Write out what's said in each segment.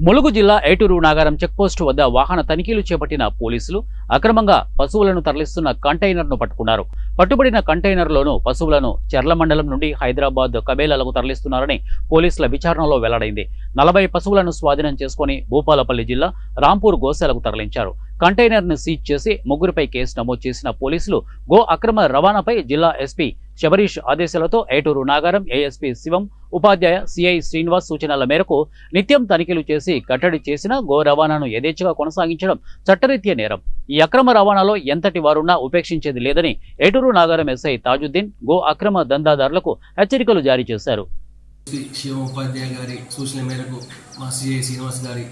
ములుగు జిల్లా ఏటూరు నాగారం చెక్పోస్టు వద్ద వాహన తనిఖీలు చేపట్టిన పోలీసులు అక్రమంగా పశువులను తరలిస్తున్న కంటైనర్ను పట్టుకున్నారు. పట్టుబడిన కంటైనర్లోనూ పశువులను చెర్ల మండలం నుండి హైదరాబాద్ కబేలాలకు తరలిస్తున్నారని పోలీసుల విచారణలో వెల్లడైంది. 40 పశువులను స్వాధీనం చేసుకుని భూపాలపల్లి జిల్లా రాంపూర్ గోశాలకు తరలించారు. కంటైనర్ను సీజ్ చేసి ముగ్గురిపై కేసు నమోదు చేసిన పోలీసులు గో అక్రమ రవాణాపై జిల్లా ఎస్పీ శబరీష్ ఆదేశాలతో ఏటూరు నాగారం ఏఎస్పీ శివం, ఉపాధ్యాయ సిఐ శ్రీనివాస్ సూచనల మేరకు నిత్యం తనిఖీలు చేసి కట్టడి చేసిన గో రవాణాను యథేచ్ఛగా కొనసాగించడం చట్టరీత్యా నేరం. ఈ అక్రమ రవాణాలో ఎంతటి వారున్నా ఉపేక్షించేది లేదని ఏటూరు నాగారం ఎస్ఐ తాజుద్దీన్ గో అక్రమ దందాదారులకు హెచ్చరికలు జారీ చేశారు. శివం ఉపాధ్యాయ గారి సూచన మేరకు మా సిఐ శ్రీనివాస్ గారి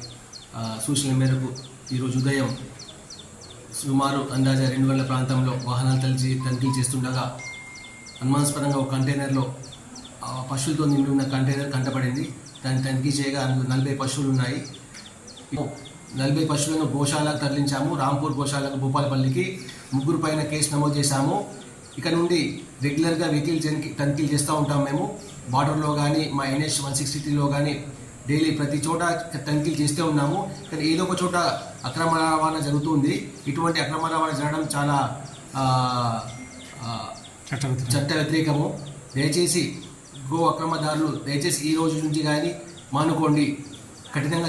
సూచన మేరకు ఈరోజు ఉదయం సుమారు అందాజా 2 ప్రాంతంలో వాహనాలు తనిఖీ చేస్తుండగా అనుమానాస్పదంగా ఒక కంటైనర్లో పశువులతో నిండి ఉన్న కంటైనర్ కంటపడింది. దాన్ని తనిఖీ చేయగా 40 పశువులు ఉన్నాయి. 40 పశువులను గోశాలకు తరలించాము. రాంపూర్ గోశాలకు భూపాలపల్లికి ముగ్గురు పైన కేసు నమోదు చేశాము. ఇక నుండి రెగ్యులర్గా వెహికల్ తనిఖీలు చేస్తూ ఉంటాం. మేము బార్డర్లో కానీ మా NH 163లో కానీ డైలీ ప్రతి చోట తనిఖీలు చేస్తూ ఉన్నాము. కానీ ఏదో ఒక చోట అక్రమ రవాణా జరుగుతుంది. ఇటువంటి అక్రమ రవాణా జరగడం చాలా చట్ట వ్యతిరేకము. దయచేసి గో అక్రమదారులు దయచేసి ఈ రోజు నుంచి కానీ మానుకోండి. కఠినంగా